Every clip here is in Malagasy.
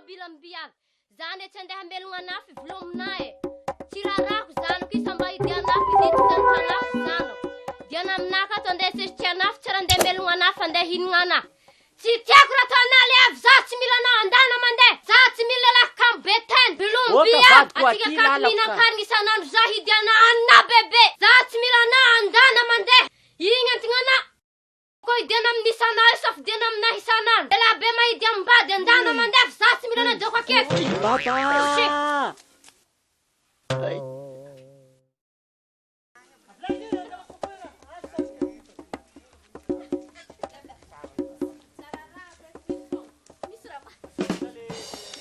Bilambiak zane tende hambelunga nafi vlomnae tiraraku zano kisamba idianafi ditsantanaf zano diana mnaka tonde sestianaf charande melunga nafa nde hinngana tiakra tonale avzat milana andana mande zat milela kambeten bilumbiak atika katmina karni sanan zahidiana anna bebe zat milana andana mande ingantingana Koi denam ni sana sof denam na hisanan. Ela be mai diamba dendana mandef sas milana dokwa kef. Papa.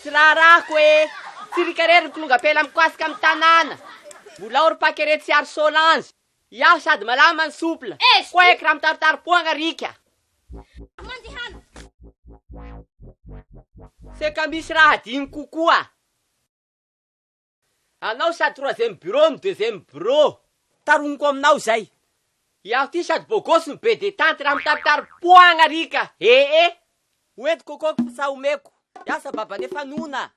Sirarako e. Sirikarery kolonga pela mikasika amin'ny tanàna. Mbola ory pakerety sy ary Solange. Iaho sady malama ny soupla. Koeky raha mitaritarim-poagna rika. Mandihana. Seka misy raha diny kokoa. Anao sady troisième bureau ny deuxième bureau. Taroniko aminao zay. Iaho ty sady bôgosy ny be detente raha mitaritarim-poagna rika. Oety kokoko sa omeko. Iasa baba nefa nona.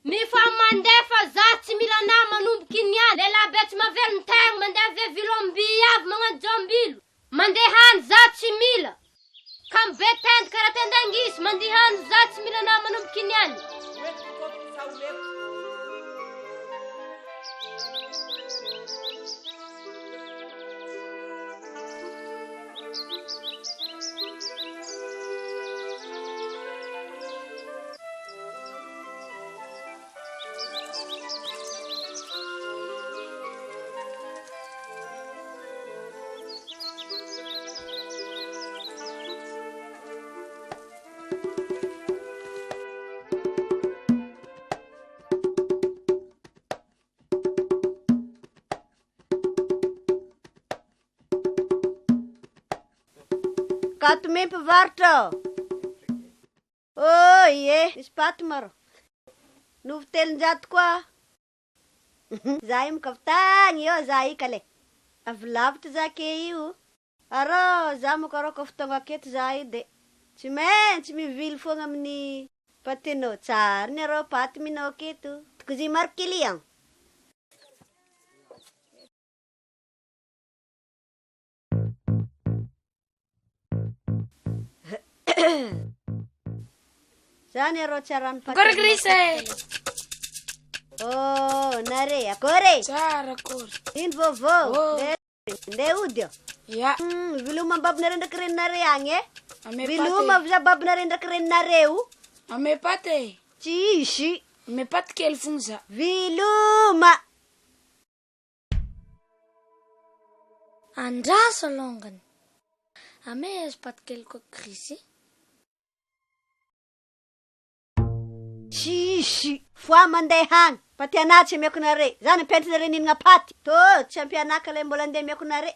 Mifa mandefa zatsy mila na manomboky niany. Lela betsy mavelony tegna mandeha ve vilombiavy magnano jombilo. Mandehany zatsy mila. Kam betend karaha tendangisy mandehany zatsy mila na manomboky niany. Oety kokoko sa omeko. Kato mpivarotra. Ie, misy paty maro. Novo telonjato koa. Za io mikavitagny io za io kale. Avy lavitra za ke io. Arô, za mokaroko fotoagna aketo za io de tsy maintsy mivily foagna amin'ny patinao. Tsara ny arô paty minao aketo. Tokozy maro client. Zany arô tsara ny paty. Akory Grise. Nare, akory. Tsara akory. Ino vovô? Nde udio. Ya. Viloma babinare ndraiky reninare agny e. Ame Viloma paty. avy babinare ndraiky reninareo. Ame paty. Tsisy. Ame paty kely fogna za. Viloma. Andraso longany. Ame paty kely koa Grise. Tsisy. Foa mandeha hany. Paty anaty amiako nare. Zany pentinare ninagna paty. Tô, tsy ampianaka le mbola andeha amiako nare.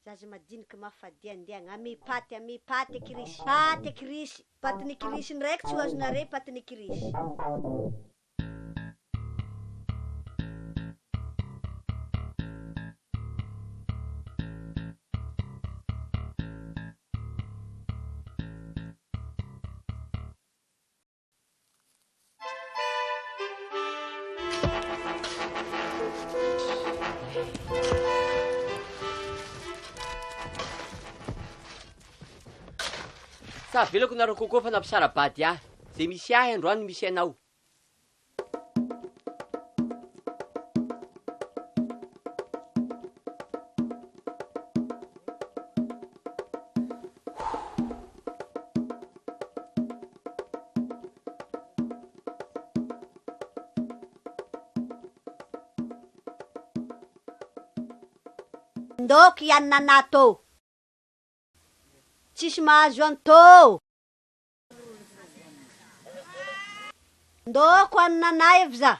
Zaza madiniky mafadia andiagna. Ame paty kirisy. Paty kirisy. Patiny kirisy ndraiky tsy hoazo nare patiny kirisy. Lasa velako nareo kokoa fa nampisarabady ahy. Zay misy ahy androany misy anao. Ndoko ianona anahy tô. Tsisy mahazo antô. Ndoko anona anahy evy za.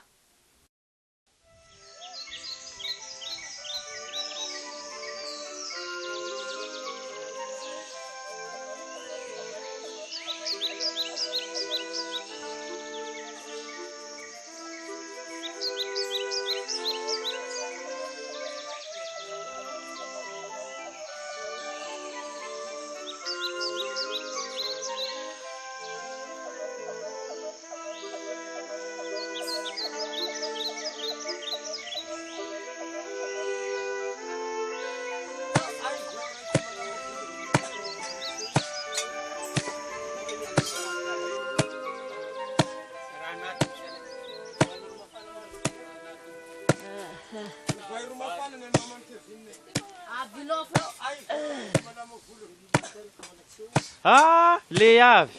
Le avy.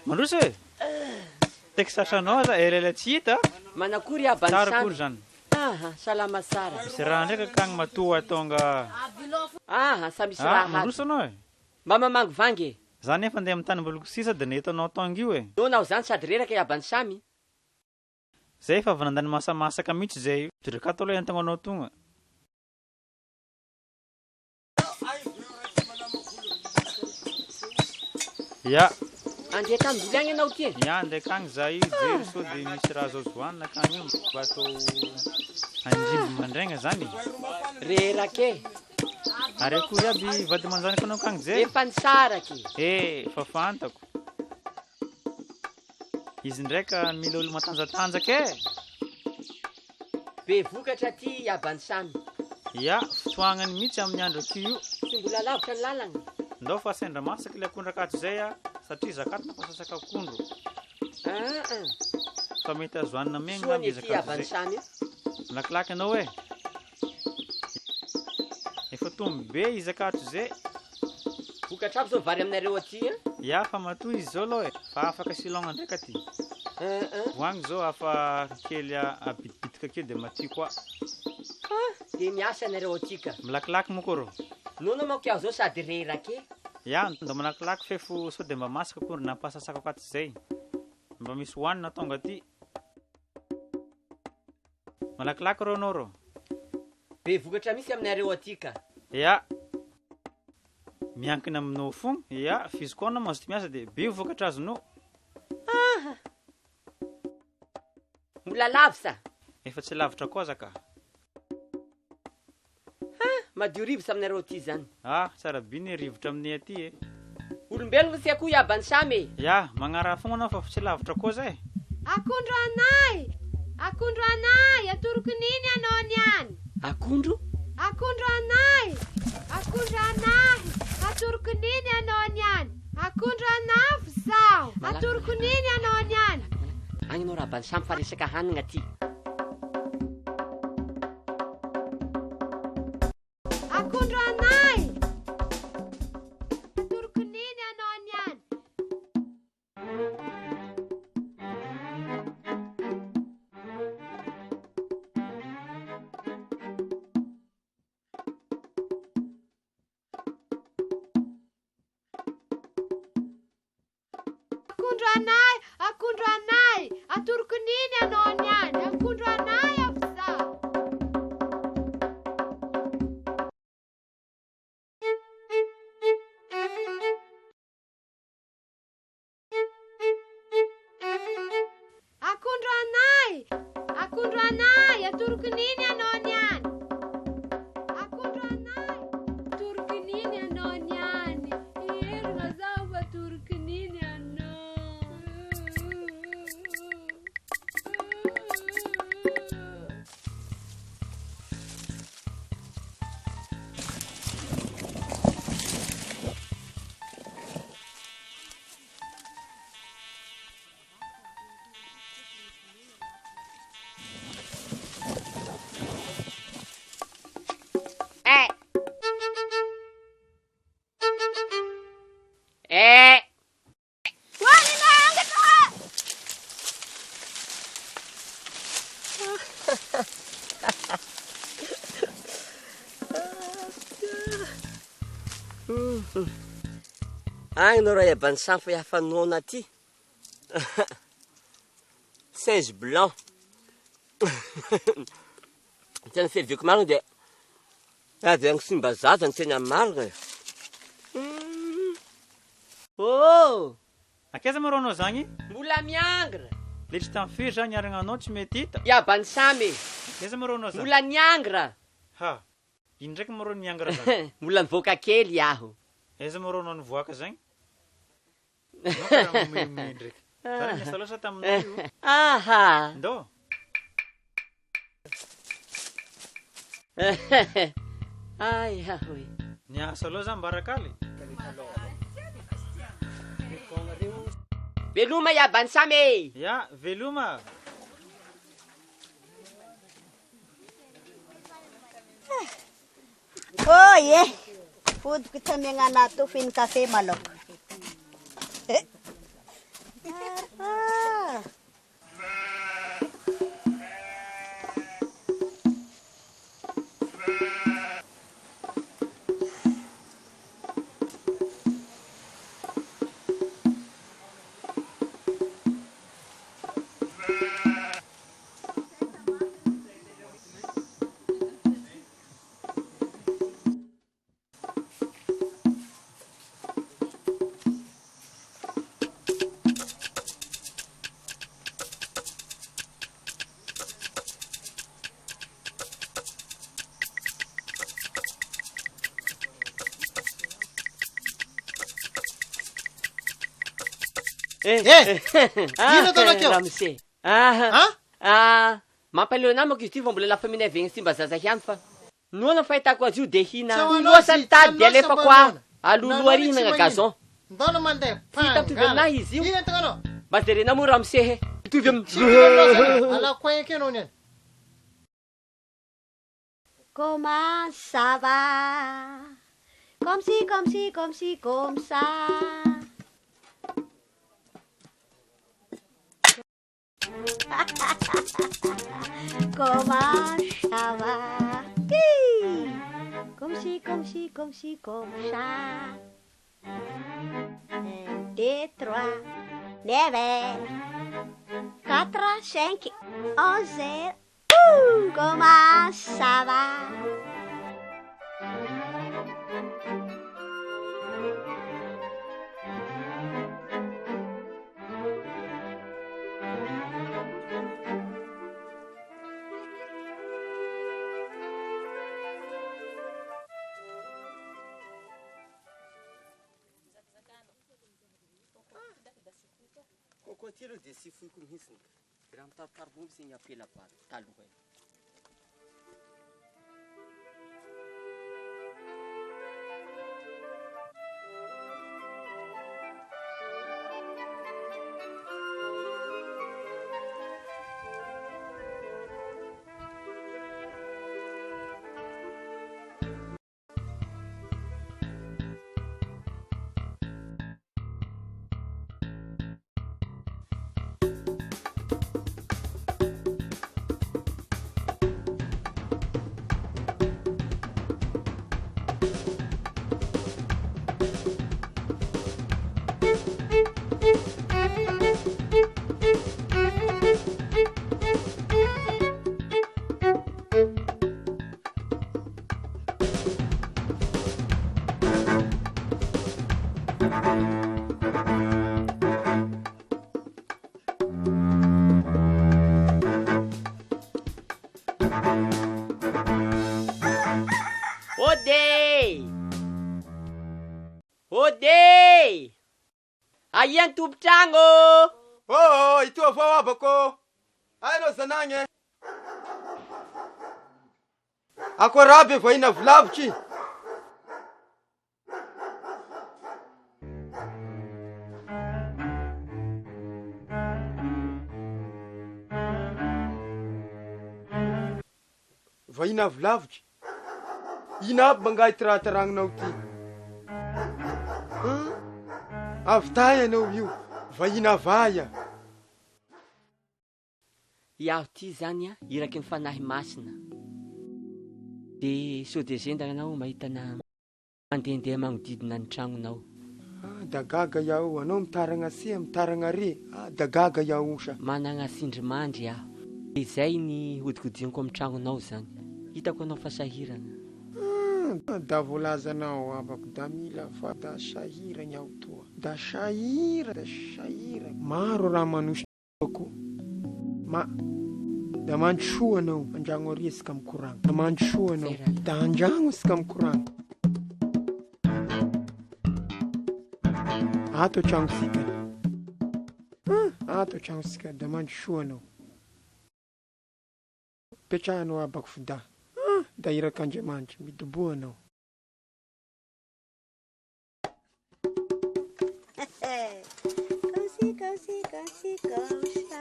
Mandroso e. Teksasanao za elela tsy hita. Manakory abany Tsara kory zany. Salama sara. Misy raha ndraika kagny matoa tonga. Samy misy raha. Mandroso anao e. Mba mamangy vangy. Za nefa andeha amin'ny tany mboloko sisa dia netanao tonga io e. Nao zany sady reraka iabany samy. Zay fa avy nandany masamasaka mihitsy zay. Dirakato aloha entanao tonga. Ya. Andeha tamin'olo agny ianao ty. Ya andeha kagny za io jery so dia misy raha zoazoanina kagny io mba atao andrimby mandraigna zany. Rerake. Ary akory aby vady manjanaka anao kagny zay. Efa nisaraky. Fa fantako. Izy ndraika mila olo matanjatanjaka e. Be vokatra ty iabany samy. Ya, fotoagnany mihitsy amin'ny andro ty io. Tsy mbola lavitra ny lalagna. Ndao fa sendra masaka ilay akondro akato zay a, satria zakato na fasasaka akondro. Fa mety azoanina megna aby izy akato zay. Malakilaky anao e. Efa tombo be izy akato zay. Vokatra aby zao vary aminareo aty a? Ya, fa matoy izy zao aloha e. Fa afaka silongana ndraika ty. Voagny zao afa kely abitibitika kely dia maty koa. Dia miasa anareo aty ka. Malakilaky moa koa rô. Nono manko iaho zao sady rerake. Ya, ndo malakilaky fefo sao dia mba masaka akondro nampasasaka akato zay. Mba misy hoanina tonga ty. Malakilaky rô anao rô. Be vokatra misy aminareo aty ka. Ya. Miankina aminao fogna. Ya, fizikoana mazo ty miasa dia be vokatra azonao. Mbola lavisa. Efa tsy lavitra koa zaka. Madio rivotra aminareo aty zany. Tsara biny rivotra aminay aty e. Olombelona sy akoho iabany samy e. Ya, magnara fogna anao fa tsy lavitra koa zay. Akondro anay! Akondro anay! Atoroko nini anao niany? Akondro? Akondro anay! Akondro anay! Atoroko nini anao niany? Akondro anafo sao? Atoroko nini anao niany? Agny anao raha bany samy fa resaka hanigna ty. Akondro anay! Atoroko nini anao niany? Akondro anay! Akondro anay! Atoroko nini anao niany? Akondro anay afisa! Akondro anay! Akondro anay! Atoroko nini anao niany? Akondro anay! Atoroko nini anao niany? Ero mazao atoroko nini anao? Agny nareo ebany samy fa hafanona ty. Singe blanc. Tena feveko marina dia avy agny simba zaza ny tena marina. Oh! Akaiza ma rô anao zagny? Mbola miangra. Letry tamin'ny firy zany niarana anao tsy mety hita. Iabany samy. Akaiza ma rô anao zagny? Mbola niangra. Ha, ino ndraiky ma rô niangara zagny? Mbola mivoaka kely iaho. Aiza ma rô anao nivoaka zagny? Anao karaha momemome ndraiky. Tara niasa loatra taminao io. Aha. Ndô. Ay, ahoy. Niasa loha zany mbarakaly. Veloma iabany samy. Ya, veloma. Oh ye, fodiko tsy amiagna anaty to fino kafe maloko. Ah. Ino atao nakeo? Ramse. Mampaleo namako izy ty fa mbola lafa minavegny simba zaza hiany fa noana fahitako azy io de hina loasany tady de alefa koa alolo arinagna gazon. Mbona mandeha Hitamtovy aminahy izy io. Ino tagnanao? Bazerena mo Ramse he. Mitovy amin'ny Ala coin keno niany. Comment ça va? Comme si, comme si, comme si, comme ça. Comment ça va? Hi! Comme si, comme si, comme si, comme ça. 1, 2, 3, 9, 4, 5, 11. Comment ça va? Kokoa ty aloha de sy foiko mihitsiny. Raha mitarotaro sy ny apela taloha. Ode! Aia tompotragno! Oh, ito avao abako. Aino zanagny. Ako rabe vahina volavitry. Vahina volavitry. Ino aby mangahy tirataragninao ty? Avy tay anao io, vahina vaya. Iaho ty zany iraky mifanahy masina. De sao de zendanao mahitana Mandehandeha magnodidina ny tragnonao. Da gaga yaho, anao mitaragna sia mitaragna re. Da gaga yaho osa. Managna sindrimandry aho. Izay ny hodikodiniko amin'ny tragnonao zany. Hitako anao fa sahirana. Da volazanao abako da mila fa da sahirana yaho toa. Da sahira. Maro raha manosiko. Da mandrosoa anao, andragno ary sika mikoragna. Da mandrosoa anao, da andragno sika mikoragna. Ato tragno sika. Ato tragno sika, da mandrosoa anao. Petrahanao abako fida. Da irak'Andriamanitra, midoboa anao. Kausa.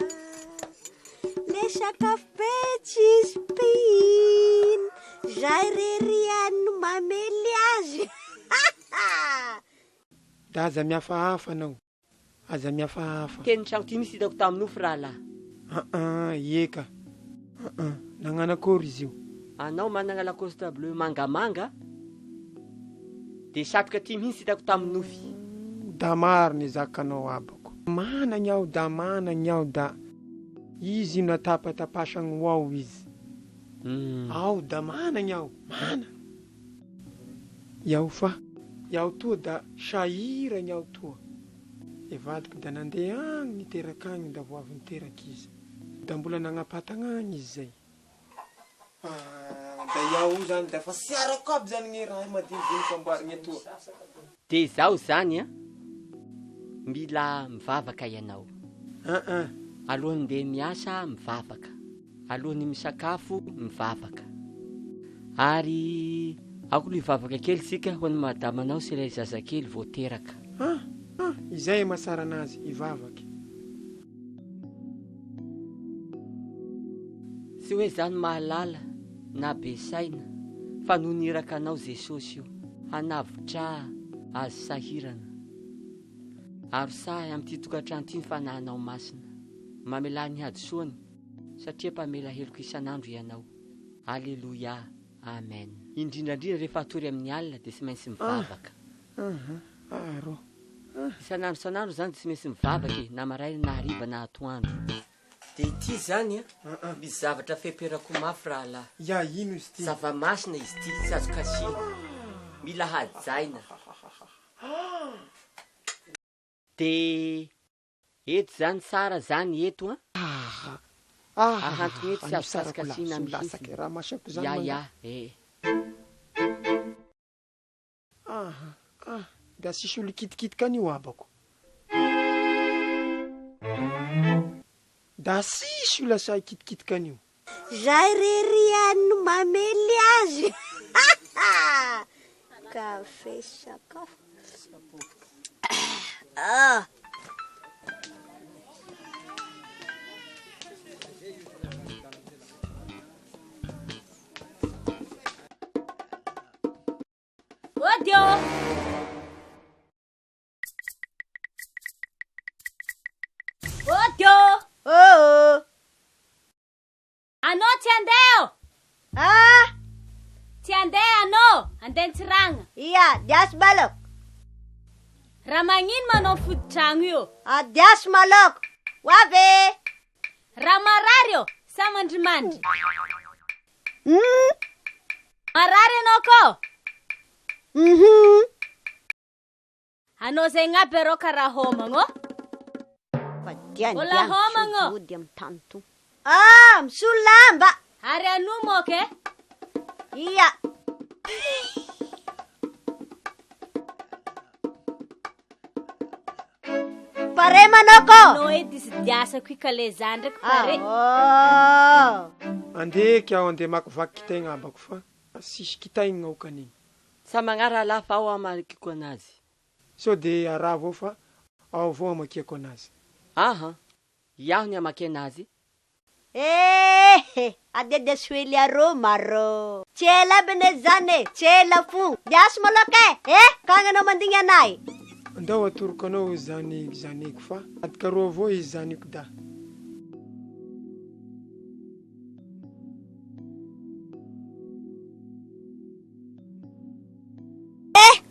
Le sakafo be tsisy pihina. Zay reriany no mamely azy. Da aza mihafahafa anao. Aza mihafahafa. Keny tragno ty misy hitako tamin'ofo rahalahy. Eka. Nagnano akory izy io? Anao managna lacoste bleu mangamanga. De satroka ty mihitsy hitako tamin'ofy. Da mariny zakanao abako. Managny aho da izy natapatapasagny ao izy. Ao da managny aho. Yaho fa. Yaho toa da sahiragny aho toa. E vadiko da nandeha agny niteraka agny da vo avy niteraky izy. Da mbola nagnapatagna agny izy zay. Da yaho zany da fa sy arako aby zany gny raha madinidiniky amboarigny etoa. De zaho zany mila mivavaka ianao. Alohany ndeha miasa mivavaka. Alohany misakafo mivavaka. Ary ako mivavaka kely sika ho an'ny madamanao sy ilay zazakely vao teraka. Izay masara anazy ivavaky. Sy hoe zany mahalala na be saina fa noho niraka anao Jesosy io hanavotra azy sahirana. Ary sahy amin'ity tokantrano ty ny fanahinao masina. Mamela ny hadisoany satria mpamela heloko isan'andro ianao. Alleluia. Amen. Indrindrandrindra rehefa atory amin'ny alina de sy maintsy mivavaka. Isan'andro zany de sy maintsy mivavaka na maraina na hariva na atoandro. De ity zany misy zavatra feperako mafy rahalahy. Ya ino izy ty? Zava-masina izy ty, tsy azo kasina. Mila hajaina. De eto zany tsara zany eto ahantony eto tsy azo kasikasina lasaky raha masako zany. Ya. Da sisy olo kitikitika an'io abako. Da sisy olo asay kitikitika an'io. Zay reriany no mamely azy. Kafe sakafo. Odio! Anao tsy andeo! Tsy andeha anao, andeha ntsiragna. Iya, dias balok. Raha magnino manao fodi-tragno io? Dias malok. Wave. Raha marary io, sa mandrimandry. Marary anao ko? Anao zay ngaby arô karaha homagno. Ola homagno. Ody amin'ny tany to. Misolamba. Ary anu mo ke? Iya. Pare manoko. No edis diasa kui kalezandre pare. Andeky aho andeha makivaky kitay abako fa sisy kitay gnao kaniny. Sa magnara lafa ao amakiko anazy. So de aravo fa ao vao amakiko anazy. Iaho ny amaky anazy. Adede sueli aro maro. Chela bene zane, chela fu. Dias maloke. Kanga mandingi anay. Andao atoroko anao zaniko fa adikaro avao izy zaniko da.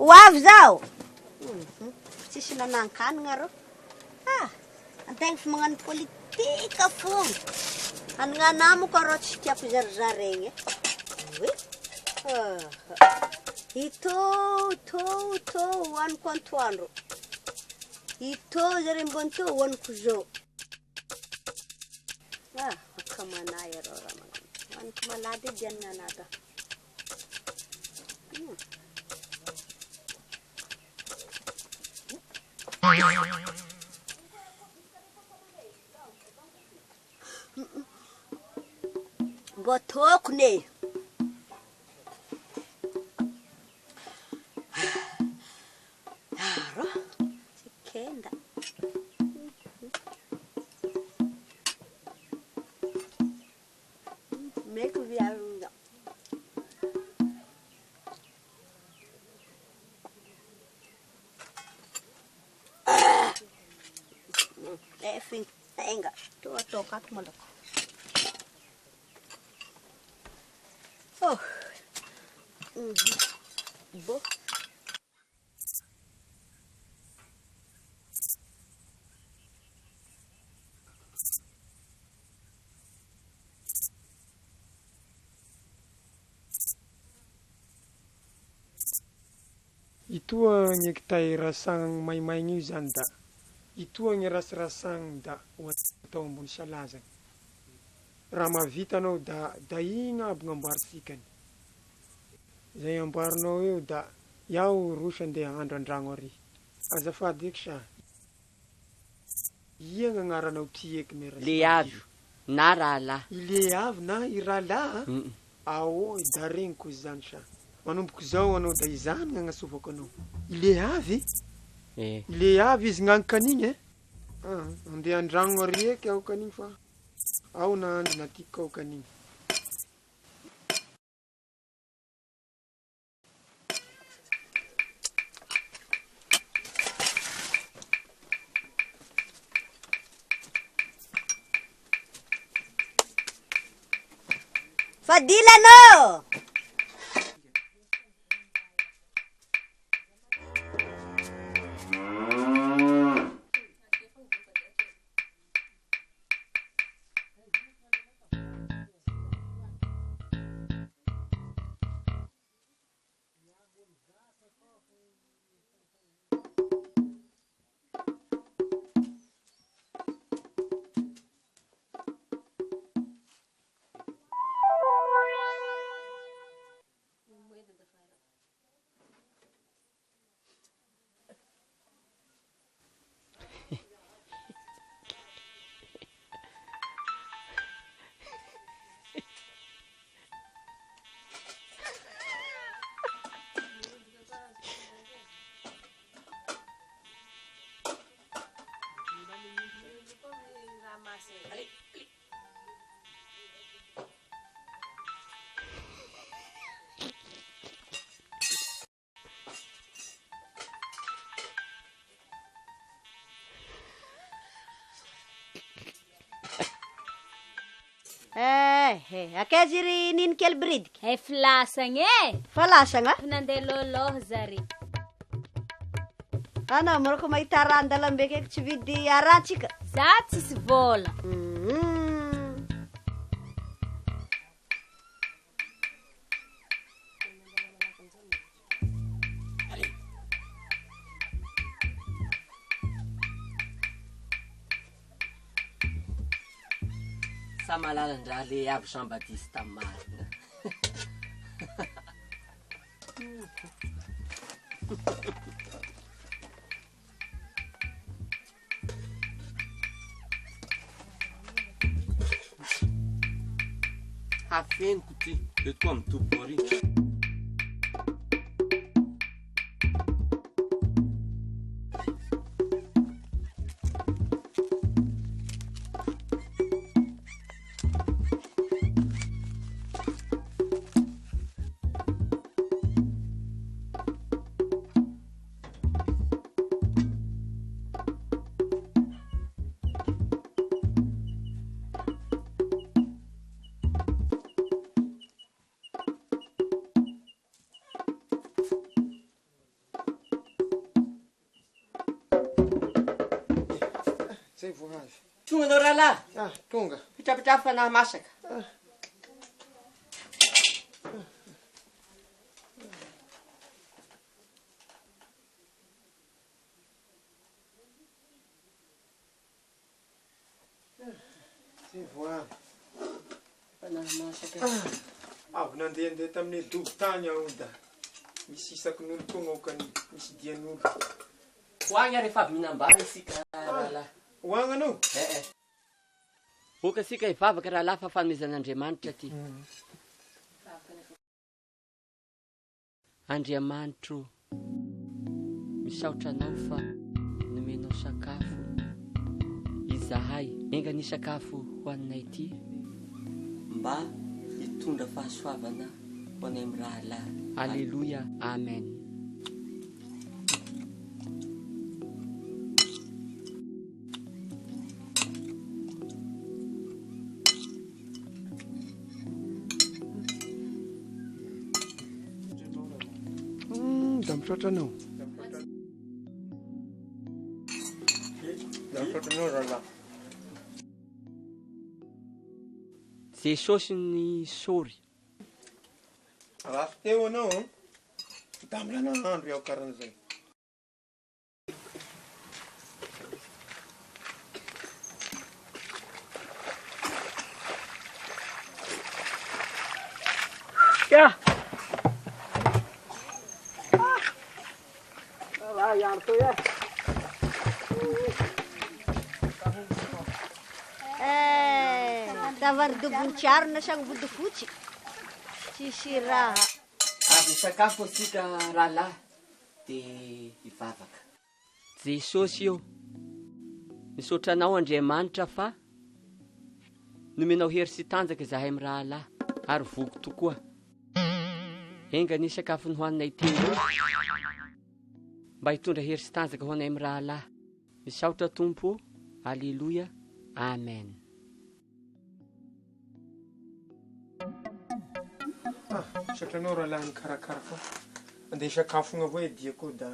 Ho avy zaho. Tsisy nanan-kanina rô. Antegna fa magnano politika fogna. Ananamako rô tsy tiako zarizaraigny. Ito hoaniko antoandro. Ito zare mbon to hoaniko zao. Kamanay rô raha magnano. Hoaniko malady dianina anata. Mbô tokony e. Rô, tsy kenda. Meko viavy. Enga, tô tocato maluco. Bo. Itoa ny ekitay rasagna maimaigna io zany da itoa ny rasirasagna da atao ambony salazana. Raha mahavita anao da igny aby gn'amboaritsikany. Zay amboarinao eo da iaho rosy andeha handro an-dragno ary. Azafady eky sa. Ia gn'agnaranao ty eky mera. Le avy na rahalahy. Le avy na i rahalahy? Ao da regniko zany sa. Manomboka zao anao da izany gn'agnatsovako anao. Le avy? Le avy izy gn'agny kanigny andeha an-dragno ary eky aho kanigny fa ao na andro na tiako ao kanigny. Fadilano! Akaiza ry niny kely bridika? Filasagna e. Falasagna? Nandeha lôlôha zare. Anao morako mahita raha an-dalambe kaiky tsy vidy arantsika. Za tsisy vola. Samalalandra le avy Jean Baptiste marina. Hafeniko ty eto amin'ny topo ary. Zay vao azy. Tonga anao rahalahy. Tonga. Pitrapitrafy fanahy masaka. Zay vao avy. Fanahy masaka. Avy nandehandeha tamin'ny dobo tany aho da misy isakin'olo tonga aokany misy dian'olo. Hoagny rehefa avy mihinam-bary isika rahalahy. Hoagny anao? Oka sika hivavaka rahalahy fa fanomezan'Andriamanitra ty. Andriamanitro, misaotra anao fa nomenao sakafo izahay enga ny sakafo ho annay ty mba hitondra fahasoavana ho anay amin'ny rahalahy. Alleluia, amen. Da misaotra anao. Da misaotra anao rahalahy. Jesosy ny sory. Rafy teo anao da milana andro iaho karan'izay. Tavaridobon-tsiaro na sang vody fotsy. Tsisy raha. Avy sakafo asika rahalahy de hivavaka. Jesosy io, misaotra anao Andriamanitra fa nomenao hery sy tanjaka izahay amin'ny rahalahy ary voko tokoa. Enga ny sakafo nohoaninay teo mba hitondra hery sy tanjaka ho anay amin'ny rahalahy. Misaotra Tompo. Alleluia, amen. Misaotra anao rahalahy nikarakara fa andeha sakafo avao diako da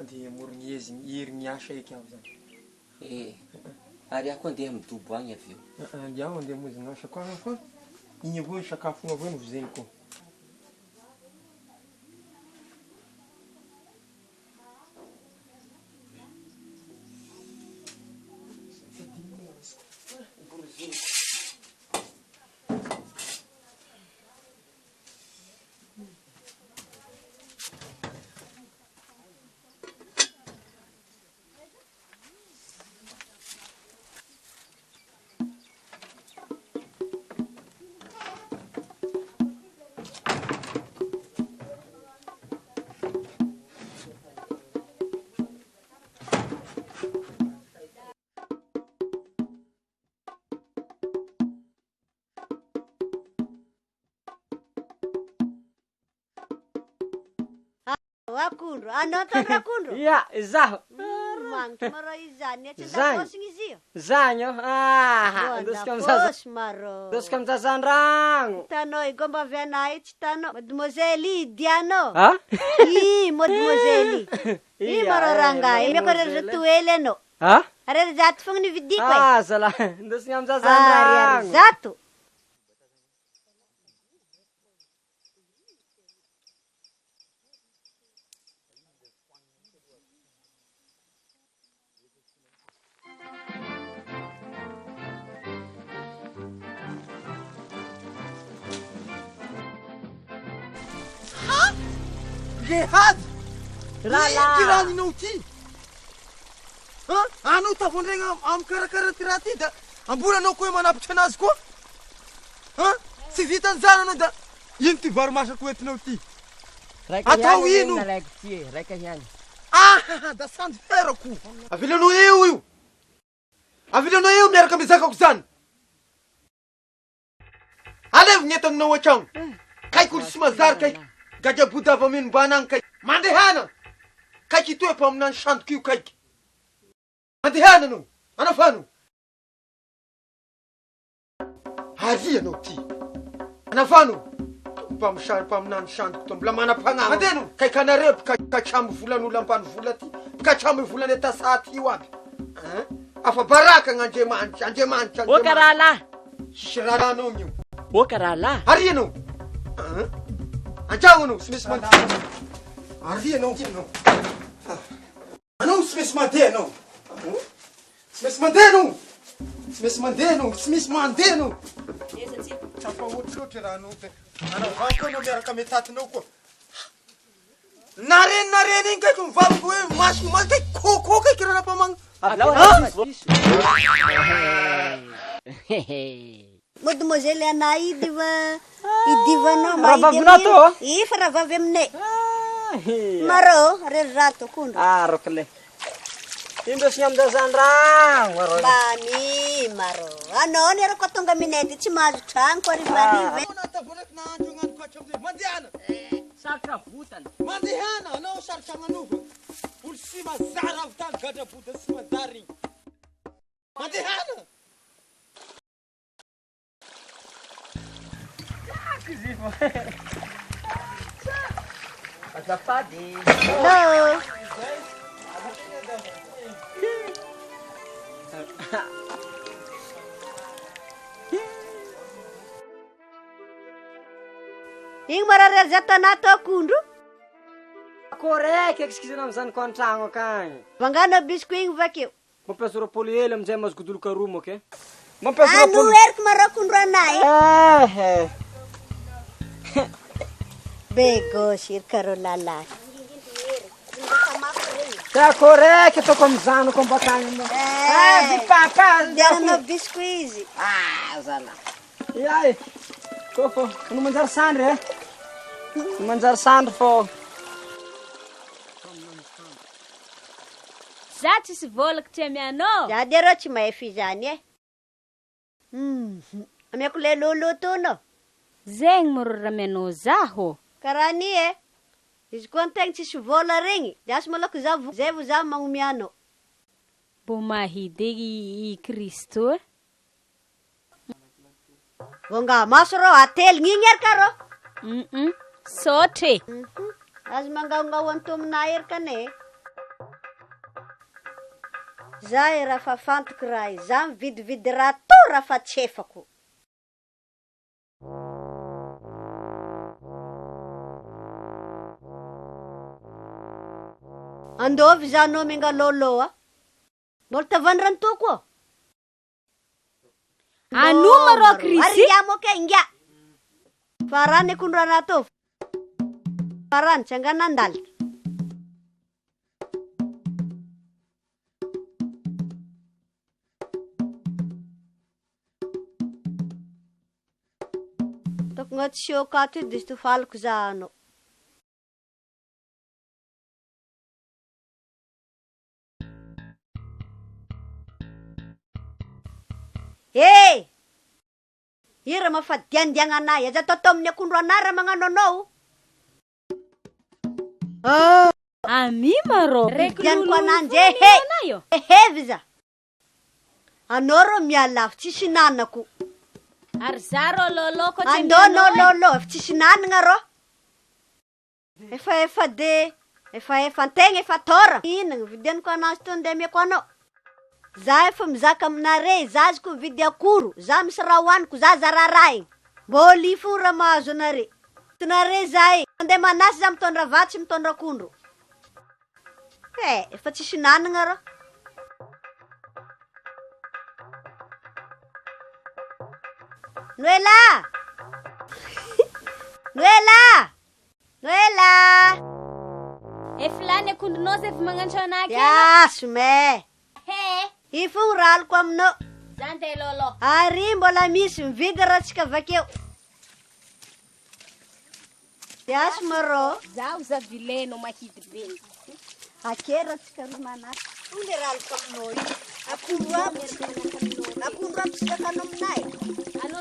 andeha amorony hery miasa eky aho zany. Ary ako andeha midobo agny avy eo. Iaho andeha monjy asa koa fa igny avao sakafo avao novozeniko. Akondro, anao tao rakondro? Ya, zaho. Magnitry maro izany, tsy Zany. ndakosiny izy io. Zany oh. Ndosika amzaza. Ndakosy maro. Ndosika amzazandragno. Hitanao igomba avy anay tsy hitanao. Mademoiselle idianao. Ha? Mademoiselle. Maro rangahy, meko rery toely anao. Ha? Rery zato fogna nividiko e. Zala. Ndosika Ariary amzazandragno. zato. Lehady! Rahalahy. Ty raninao ty! Anao tavondregna amin'ny karakara ty raha ty da ambolanao koa manapitra anazy koa? Tsy vitan'izany anao da ino ty varomasako entinao ty? Atao ino? Raika ihany. Da sandy ferako! Avilanao eo io! Avilanao eo miaraka amizakako zany! Alevy ny eto aminao an-tragno! Kaiky olo sy mazary kaiky! Gaga bodava minombana kaiky! Mandehana! Kaiky itoe mpaminany sandoko io kaiky! Mandehana anao! Anafano! Ary anao ty! Anafano! Mpaminany sandoko to mbola manam-pagnano! Mandeno! Kaiky anareo mpikatramo volan'olo ambany vola ty! Mpikatramo volany etasaty io aby! afa baraka gn'Andriamanitra, Andriamanitra, Ô karahalahy, sisy raha anao io. ô karahalahy. Ary anao. Antragno anao, tsy maintsy mandeha. Ary anao anao. Anao tsy maintsy mandeha anao. Tsy maintsy mandeha anao. Tsy maintsy mandeha anao, tsy maintsy mandeha anao. Tsafa ohatrotra raha anao. Anao vako anao miaraka ame tatinao koa. Nareny iny kaiky mivavaka hoe maso kaiky kôkô kaiky raha napamagna. Mademoiselle ana idivanao Ravavinao to? Ifa ravavy aminay. Maro, rery rato kondro. Roko le. Indro sy amdazandragno maro. Bani, maro. Anao ni raha koa tonga aminay ty tsy mahazo trano koa rivariva. Natavonaky nahandro agnano katramizay. Mandehana. Sarotra votana. Mandehana, anao sarotra agnanova. Olo sy mazara avy tany gadrabota sy madary igny. Mandehana. Azafady. Hello. Igny marary zatana to akondro. Korek ekskizana am'zany koa antragno akagny. Vangana biscuit igny vakeo. Mampiasa rapolo hely amizay mahazo godoloka roa moa ke. Anu eriko maro akondro anay. Bego sir karo lalaky. Sa korek ataoko am'zano ko mbakagny mo. Papa. Diana biscuit izy. Zala. Yay. Kofo, ano manjary sandry manjary sandry fô. Za tsisy vôlaka ty amianao. Za de rô tsy mahefy izany Amiako le loloto no. Zegny moro raha amianao zaho. Karaha ni izy koa antegna tsisy vola regny. Diasy malako zay vo za magnomianao. Bo mahidy i Kristo. Vonga maso rô ately ngigny erika rô. Sotre. Azo mangaongao antominay erika ne. Za raha fa fantoko raha za mividividy raha to raha fa tsefako. Andovy za anao mingaloloa. Mbola tavandrany toko. Anoma rô Krisy. Aria mo ke ingia. Farane kundrana to. Faran changanandal. Tok ngat shoka tu distu falku zano. Hey! Ira mafadiandiagna anay. Aza toto amin'ny akondro anara magnano anao. Ami maro. Diany ko ananjy. Viza. Anao rô mialafo tsisy nanako. Ary za rô lolo ko ty Andô no lolo efa tsisy nanagna rô. Efa antegna efa tora. Inagna vidianiko anazy to ndeha amiako anao. Za efa mizaka aminare, za azoko mividy akoro, za misy raha hoaniko, za zararay. Mbôly fo raha mahazo anare. Tinare za andeha manasy za mitondra vatsy, mitondra akondro. Efa tsisy nanagna rô. Noela! Noela! Noela! Eflany akondronao zay efa magnantso anaky. Yaso me. He. Ifo ralko aminao. Zante lolo. Ary mbola misy mividy raha tsika vakeo. Yaso maro. Zaho za vileno mahidy be. Akera tsika ro manasy. Ule ralko aminao io. Akondro aby tsika kano aminay. Ano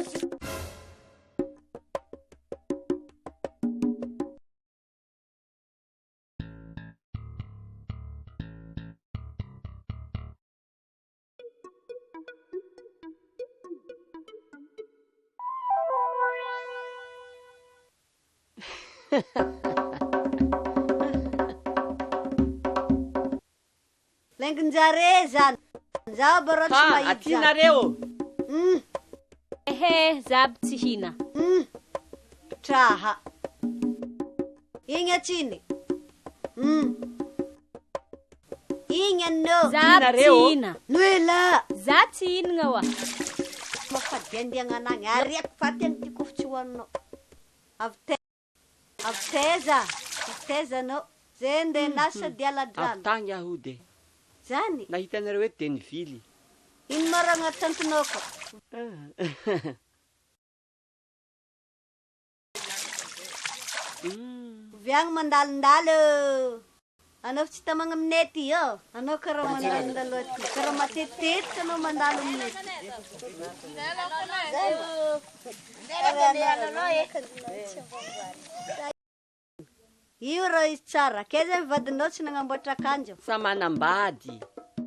Lenginjare zany. Za barô tsy mahita. Atinareo. Ehe, zaby tsy hina. Traha. Igny atsiny. Igny anô. Zaby tsy hina. Noela. Za tsy hinagna wa. Mafadiandiagna anagny. Ariako fatiany ty kofo tsy hoaninao. Aviteza anao. Zay nde nasa dia ladrano. Avitagny aho de. Zany. Nahitanareo eto de nivily. Ino maragna tantinao ko? Viagny mandalondalo. Anao tsy tamagna aminay ty yo. Anao karaha mandalondalo aty. Karaha matetetika anao mandalo aminay ty. Io rô izy tsara. Keza mivadinao tsy nagnamboatra akanjo. Sa manambady.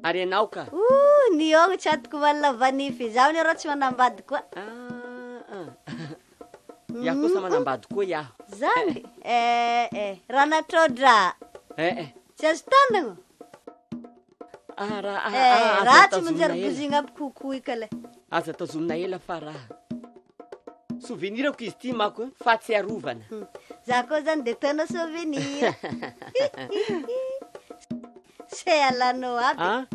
Ary anao ka? Niogno tsy atoko valina vanify. Zaho ni rô tsy manambady koa. Iaho koa sa manambady koa iaho. Zany? Raha natrôdra. Tsy azo tanagna. Raha tsy manjary bozina aby kokoy ka le. Aza tazomina ela fa raha. Souvenirako izy ty mako fa tsy arovana. Za koa zany de tana souvenir. Se alanao aby.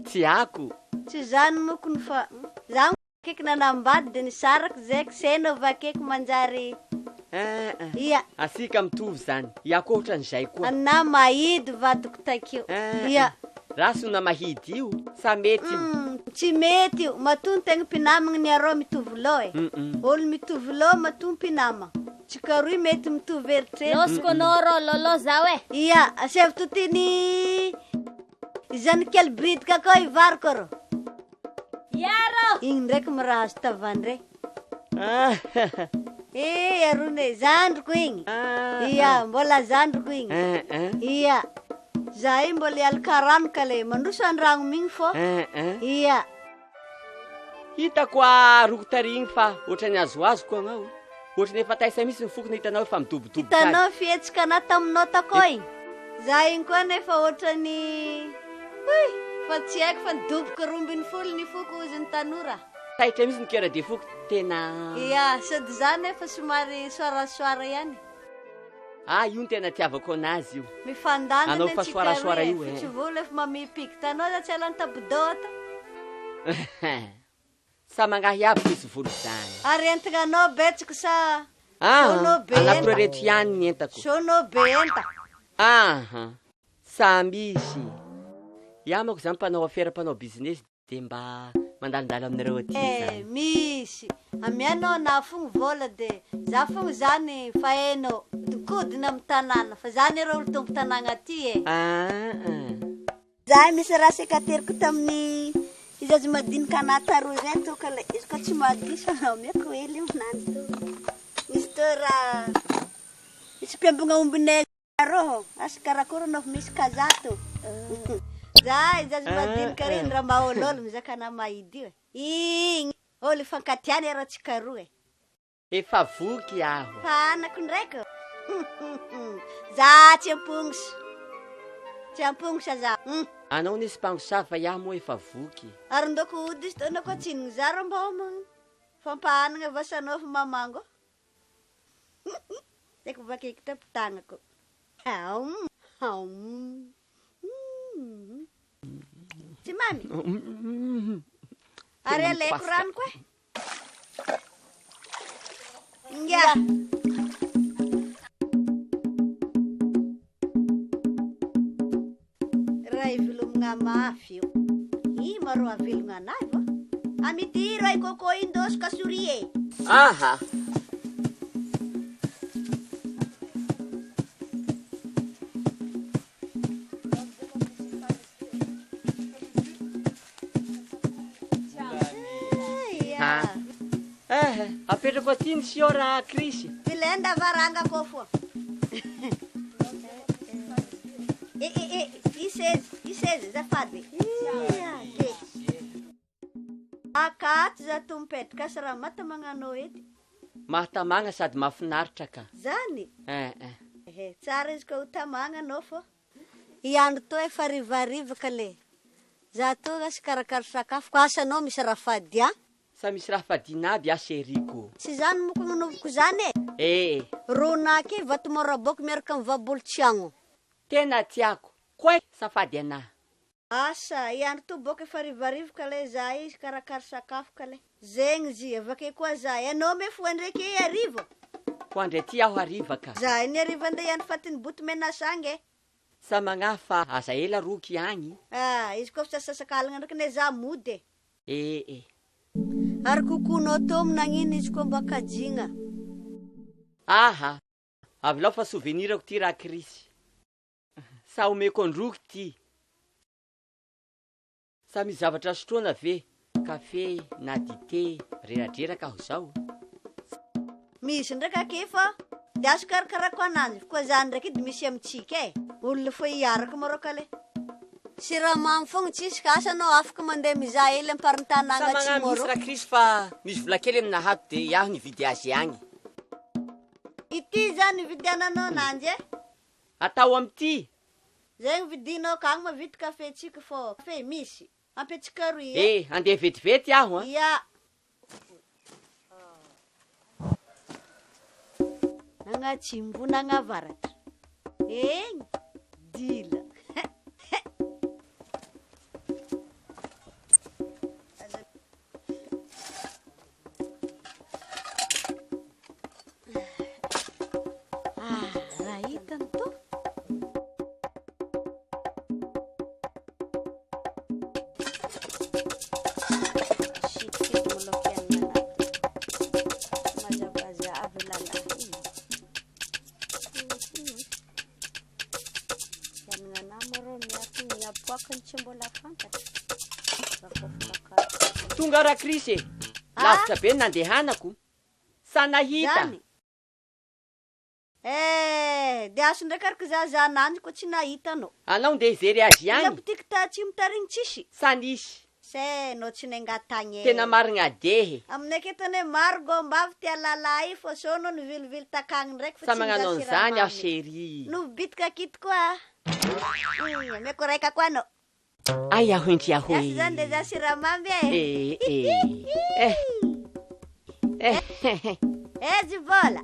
Tsy ako. Tsy zany mokony fa za kaiky nanambady de nisaraka zay senao vakeko manjary. Ia. Asika mitovy zany. Ia koa ohatran'izay koa. Ana mahidy vadiko takeo. Ia. Raha sona mahidy io, sa mety io? Tsy mety io. Maton'ny tegna mpinamagna ny arô mitovy lo e. Olo mitovy lo maton'ny mpinamagna. Tsika roy mety mitovy eritreritra. Losiko anao rô lolo zao e. Ia, asevy totiny izany kely bridika koa ivariko rô. Yaro. Igny ndraiky mirahazo tavandre. Arone zandriko igny. Ia, mbola zandriko igny. Ia. Za io mbola alkarano ka le mandroso andragno migny fô. Ia. Hitako arokotarigny fa ohatrany azoazo koa anao. Ohatrany efa taisa misy nifokony hitanao efa midobodobo kay. Hitanao fihetsika ana taminao takao igny. Za igny koa nefa ohatrany fa tsy haiko fa nidoboka 12 nifoko izy ny tanora. Taitra misy nikera de foko tena. Ia, sady za nefa somary soarasoara ihany. Io tena tiavako anazy io. Mifandana anao fa soarasoara io Tsy vola efa mamipiky tanao za tsy alany tabodota. Sa mangahy aby izy volo zany. Ary entagna anao betsaka sa anakory reto ihany ny entako. Sono benta. Sambisy. Ia mako zany mpanao affaire mpanao business de mba mandalindalo aminareo aty. Misy. Amianao na fogna vola de za fogna zany fa hainao kodina amin'ny tanàna fa zany ireo olo tombo tanàna aty e. Za misy raha sekateriko tamin'ny izy azo madinika anaty aroa zay toka le izy koa tsy madiso anao miako hely aminany to. Misy to raha misy mpiambina ombinay arô asa karakory anao misy kazato. Za izy azo madinika reny raha mahololo mizaka na mahidy io e. Igny olo ifankatiany arô tsika roa e. Efa voky aho. Fanako ndraiky. Za tsy ampongso. Tsy ampongso za. Anao nisy mpangosava fa iaho moa efa voky. Ary ndoko ody izy tao ko tsinigny za rô mba fampahanagna vasanao fa mamango. Teko vakeky tapitagnako. Tsy mamy. Ary aleko rano koa. Ngia. Ray vilomagna mafy io. Maro avelogna anazy va? Amity ray koko indoso kasurie. Aha. Apetrako aty ny siora Krisy. Vilenda varanga koa foa. Iseza zafady. Akaty za to mipetraka asa raha matamagna edy. Mahatamagna sady mahafinaritra ka. Zany? Tsara izy koa ho tamagna anao fô. I andro to efa rivariva ka le. Za to gasy karakara sakafo ko asanao misy rafady a? Sa misy raha fadiana aby aseriko. Sy zany moko nanoviko zany e. Ronaky vatomora boko miaraka amin'ny vabolo-tsiagno. Tena tiako. Koe safady anahy. Asa, iandro to boka efa rivarivo ka le za izy karakara sakafo ka le. Zegny zy, avake koa za. Anao me foa ndraiky arivo. Ho andre ty aho hariva ka. Za ny arivo ande iandro fatiny boto menasange. Sa magnafa aza ela roky agny. Izy koa sasakalagna ndraiky ne za mody. Ary kokonao to nagnino izy koa mba kajigna. Aha, avy lao fa souvenirako ty raha krisy. Sa omeko androky ty. Sa misy zavatra sotroana ve? Kafe, na dité, reradreraka aho zao. Misy ndraiky akefa. De azo karakarako ananjy. Koa zany ndraiky de misy amitsika e. Olona fa iaraka maraka le. Siramamy fogna tsisy ka asanao afaka mandeha mizaha ely amparin-tanàgna Sa magnano misy raha krisy fa misy vola kely amina hato de iaho nividy azy agny. Ity zany vidiananao ananjy e. Atao amty. Zegny vidinao ka agny mavidy kafe tsika fô. Kafe misy. Ampetsika roy e. Andeha vetivety aho a. Ia. Nagnatsimbo nagnavaratra. Egny. Dila. Raha hitany to. Tonga raha krisy e. Lavitra be nandehanako. Sa nahita. De aso ndraiky araka za ananjy koa tsy nahitanao. Anao ndeha hijery azy Ila agny. botiky tsy mitarigny tsisy. Sa nisy. Se no tsy nengatagny e. Tena marigna dehe. Aminay ketone maro gombavy tia lala i fô so no nivilivily takagny ndraiky fa Sa magnano an'izany aho chéri. no bitika kito koa. Meko raika koa no. Ay aho indri aho. Yas zany de za siramamy Jibola.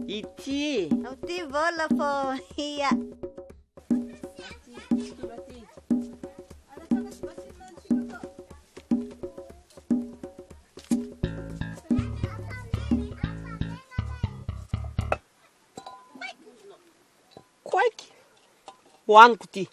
Ity. Ity vola fô. Ia. Quake. Hoaniko ty.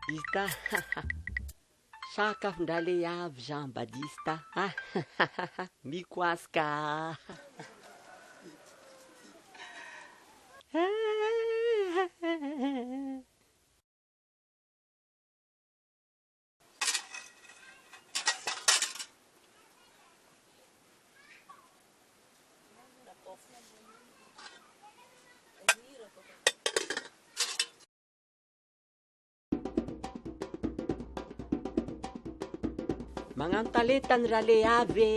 Ita. Sakafon-draha le avy Jean Badista. Mikoasika. Magnano talentany raha le avy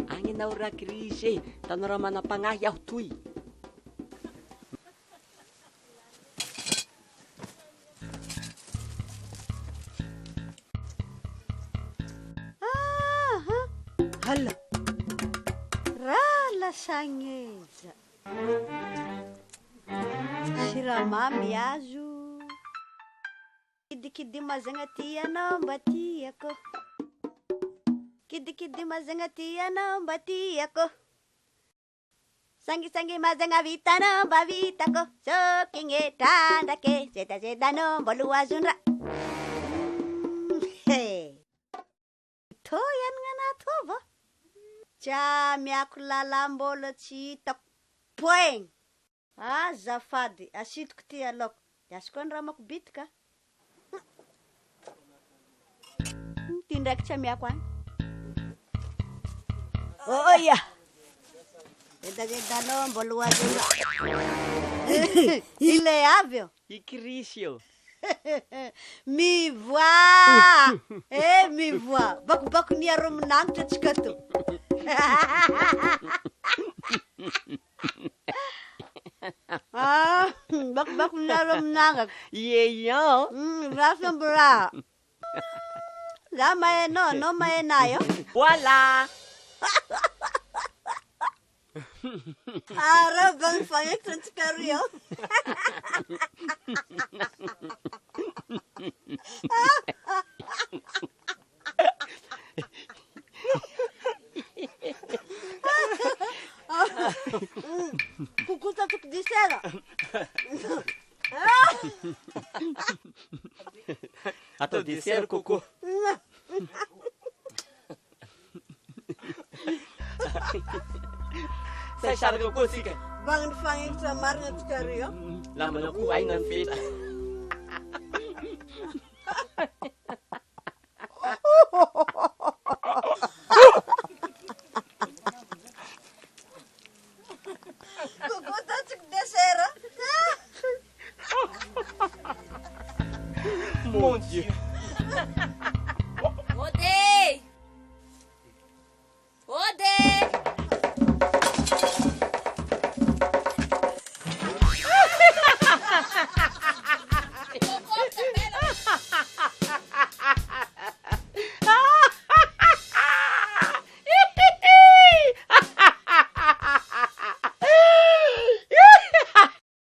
agny anao raha krisy tanao raha manam-pagnahy aho toy. Hala. Raha lasagneja. Siramamy azo. Kidikidi mazagna ty anao mba tiako. Kidikidi mazagna ty anao mba tiako. Sangisangi mazagna vitanao mba vitako. Sokinge trandrake zedazedanao mba loazondra. To ianagna anaty ova. Tja miako lala mbola tsy hitako. Poeng. Zafady asitoko ty aloko asy koa ny raha mako bitika ty ndraiky tsy amiako any oya edagedanao mbola oazona ile avy eo ikrisy eo mivoa mivoa bakobako niaro minangitra atsika to bakobako niaro minangaka ian rasambra za mahainao anao mahainayo voilà ara bang fanekitra antsika rio kukutatoko disera atao dessert coco sai saraka koa tsika bang ny fanekitra marina atsika rio lamana koa aina ny feta kukutatoko desera mon dieu